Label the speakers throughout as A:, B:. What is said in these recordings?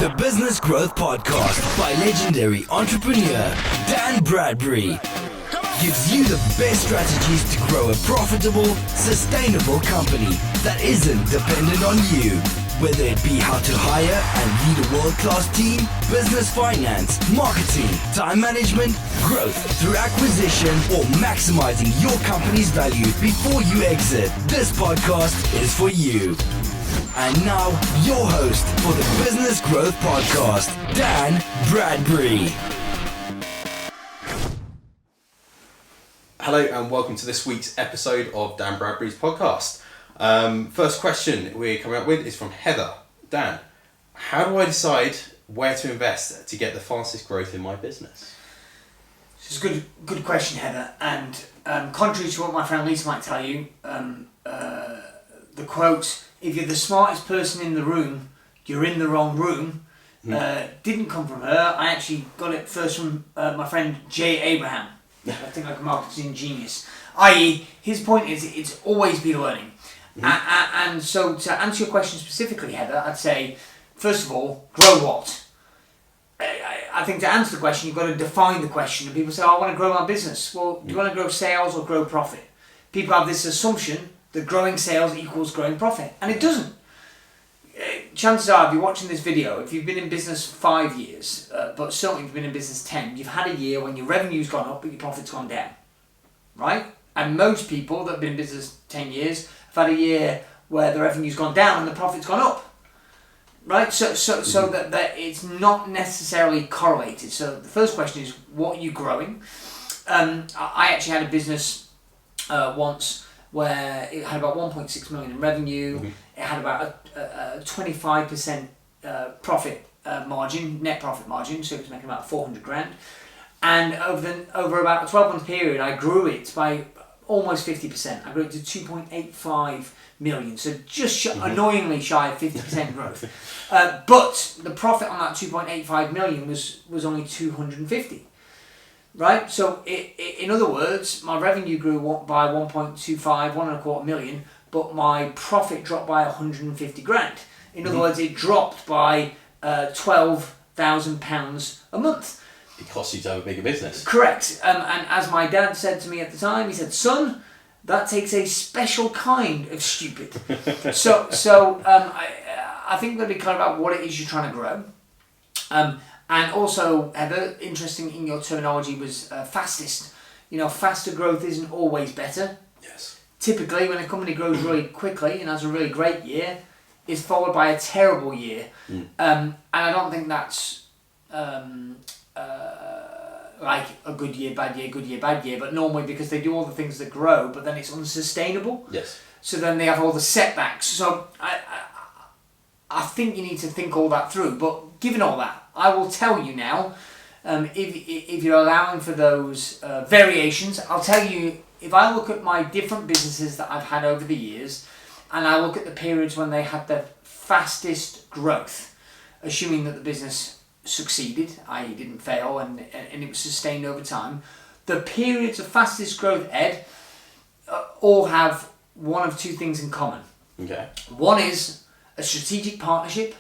A: The Business Growth Podcast by legendary entrepreneur Dan Bradbury gives you the best strategies to grow a profitable, sustainable company that isn't dependent on you. Whether it be how to hire and lead a world-class team, business finance, marketing, time management, growth through acquisition, or maximizing your company's value before you exit, this podcast is for you. And now, your host for the Business Growth Podcast, Dan Bradbury.
B: Hello and welcome to this week's episode of Dan Bradbury's podcast. First question we're coming up with is from Heather. Dan, how do I decide where to invest to get the fastest growth in my business?
C: It's a good question, Heather. And contrary to what my friend Lisa might tell you, the quote, "If you're the smartest person in the room, you're in the wrong room," didn't come from her. I actually got it first from my friend Jay Abraham. I think like a marketing genius. I.e., his point is it's always be learning. And so to answer your question specifically, Heather, I'd say, first of all, grow what? I think to answer the question, you've got to define the question. And people say, I want to grow my business. Well, do you want to grow sales or grow profit? People have this assumption that growing sales equals growing profit. And it doesn't. Chances are, if you're watching this video, if you've been in business 5 years, but certainly if you've been in business 10, you've had a year when your revenue's gone up but your profit's gone down. Right? And most people that have been in business 10 years have had a year where the revenue's gone down and the profit's gone up. Right? So that it's not necessarily correlated. So the first question is, what are you growing? I actually had a business once where it had about 1.6 million in revenue. It had about a 25% profit margin, net profit margin, so it was making about 400 grand. And over about a 12-month period, I grew it by almost 50%. I grew it to 2.85 million, so just annoyingly shy of 50% growth. But the profit on that 2.85 million was only 250. Right? So in other words, my revenue grew by 1.25 million, but my profit dropped by 150 grand. In other words, it dropped by £12,000 a month.
B: It costs you to have a bigger business. Correct.
C: And as my dad said to me at the time, he said, "Son, that takes a special kind of stupid." So I think we've got to be clear about what it is you're trying to grow. And also, Heather, interesting in your terminology was fastest. You know, faster growth isn't always better.
B: Yes.
C: Typically, when a company grows really quickly and has a really great year, it's followed by a terrible year. And I don't think that's like a good year, bad year, good year, bad year. But normally, because they do all the things that grow, but then it's unsustainable.
B: Yes.
C: So then they have all the setbacks. So I think you need to think all that through. But given all that, I will tell you now, if you're allowing for those variations, I'll tell you, if I look at my different businesses that I've had over the years, and I look at the periods when they had the fastest growth, assuming that the business succeeded, i.e. didn't fail, and it was sustained over time, the periods of fastest growth, Ed, all have one of two things in common.
B: Okay.
C: One is a strategic partnership,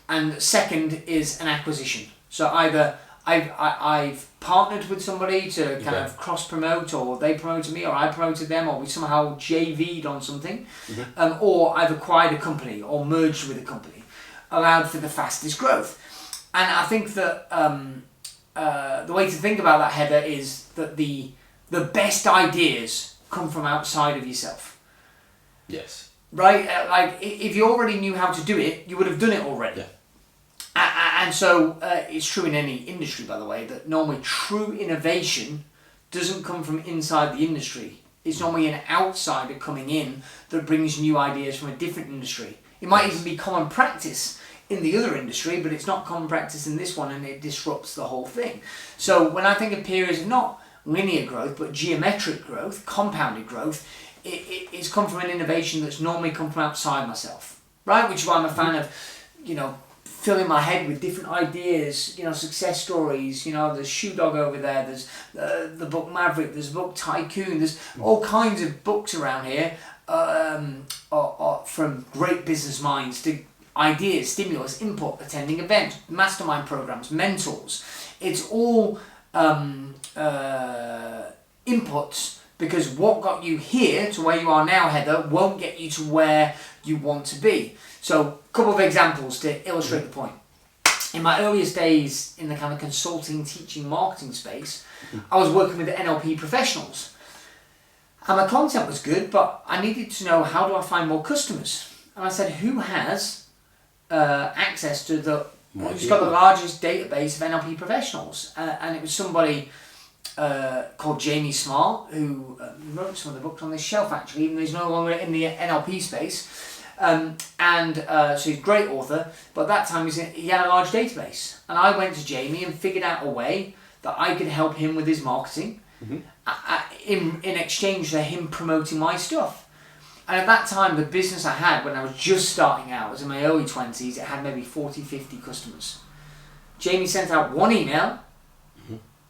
C: and second is an acquisition. So either I've partnered with somebody to kind of cross-promote, or they promoted me, or I promoted them, or we somehow JV'd on something, or I've acquired a company, or merged with a company, allowed for the fastest growth. And I think that the way to think about that, Heather, is that the best ideas come from outside of yourself.
B: Yes.
C: Right? Like, if you already knew how to do it, you would have done it already.
B: Yeah.
C: And so it's true in any industry, by the way, that normally true innovation doesn't come from inside the industry. It's normally an outsider coming in that brings new ideas from a different industry. It might even be common practice in the other industry, but it's not common practice in this one, and it disrupts the whole thing. So when I think of periods of not linear growth, but geometric growth, compounded growth, it's come from an innovation that's normally come from outside myself, right? Which is why I'm a fan of, filling my head with different ideas, success stories. There's Shoe Dog over there, there's the book Maverick, there's the book Tycoon, there's all kinds of books around here from great business minds to ideas, stimulus, input, attending events, mastermind programs, mentors. It's all inputs, because what got you here to where you are now, Heather, won't get you to where you want to be. So, a couple of examples to illustrate the point. In my earliest days in the kind of consulting, teaching, marketing space, I was working with NLP professionals. And my content was good, but I needed to know, how do I find more customers? And I said, who has access to who's got the largest database of NLP professionals? And it was somebody called Jamie Smart, who wrote some of the books on this shelf actually, even though he's no longer in the NLP space. So he's a great author, but at that time he had a large database. And I went to Jamie and figured out a way that I could help him with his marketing in exchange for him promoting my stuff. And at that time, the business I had when I was just starting out, I was in my early 20s, it had maybe 40, 50 customers. Jamie sent out one email,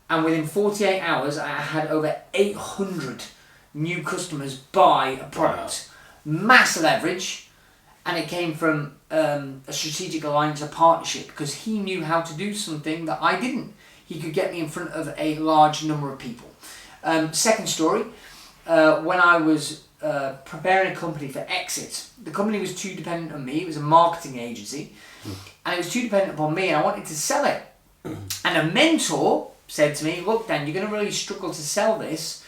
C: and within 48 hours, I had over 800 new customers buy a product. Wow. Mass leverage, and it came from a strategic alliance, a partnership, because he knew how to do something that I didn't. He could get me in front of a large number of people. Second story, when I was preparing a company for exit, the company was too dependent on me. It was a marketing agency, and it was too dependent upon me, and I wanted to sell it. And a mentor said to me, look, Dan, you're going to really struggle to sell this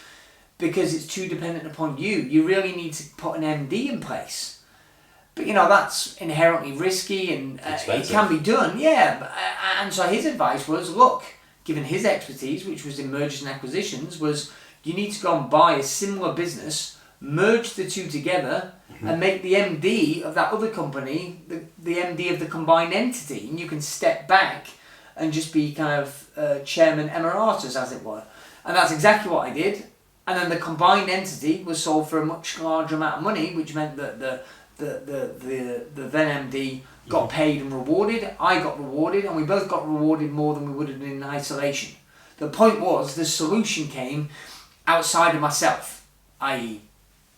C: because it's too dependent upon you. You really need to put an MD in place. But that's inherently risky, and it can be done, and so his advice was, look, given his expertise, which was in mergers and acquisitions, was you need to go and buy a similar business, merge the two together, and make the MD of that other company the MD of the combined entity, and you can step back and just be kind of chairman emeritus, as it were. And that's exactly what I did. And then the combined entity was sold for a much larger amount of money, which meant that the then MD got paid and rewarded, I got rewarded, and we both got rewarded more than we would have in isolation. The point was, the solution came outside of myself, i.e.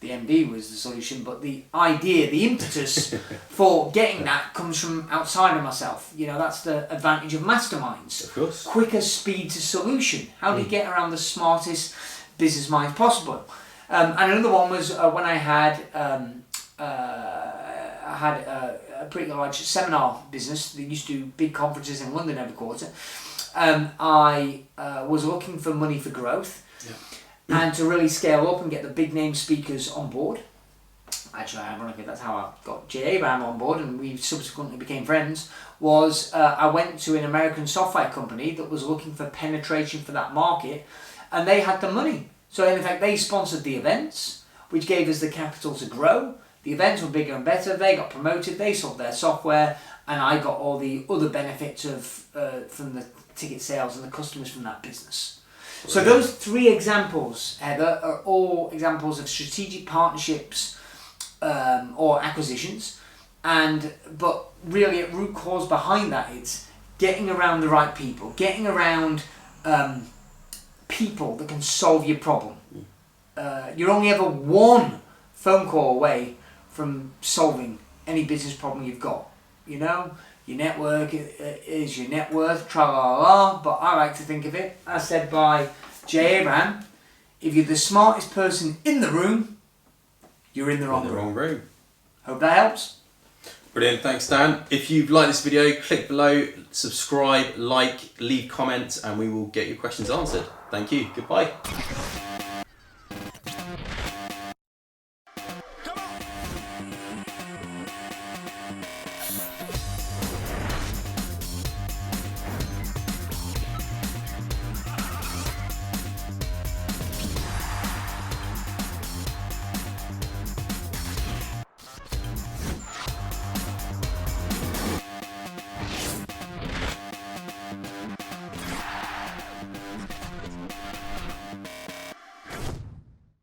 C: the MD was the solution, but the idea, the impetus for getting that comes from outside of myself. That's the advantage of masterminds.
B: Of course. Quicker
C: speed to solution. How do you get around the smartest business minds possible? And another one was when I had a pretty large seminar business that used to do big conferences in London every quarter. I was looking for money for growth. Yeah. And to really scale up and get the big name speakers on board. Actually, ironically, that's how I got J. Abraham on board, and we subsequently became friends. I went to an American software company that was looking for penetration for that market, and they had the money. So in effect, they sponsored the events, which gave us the capital to grow. The events were bigger and better. They got promoted. They sold their software, and I got all the other benefits from the ticket sales and the customers from that business. So those three examples, Heather, are all examples of strategic partnerships or acquisitions, but really at root cause behind that, it's getting around the right people, getting around people that can solve your problem. You're only ever one phone call away from solving any business problem you've got. Your network is your net worth, tra-la-la-la, but I like to think of it, as said by J. Abraham, if you're the smartest person in the room, you're in the wrong room. Hope that helps.
B: Brilliant, thanks Dan. If you've liked this video, click below, subscribe, leave comments, and we will get your questions answered. Thank you, goodbye.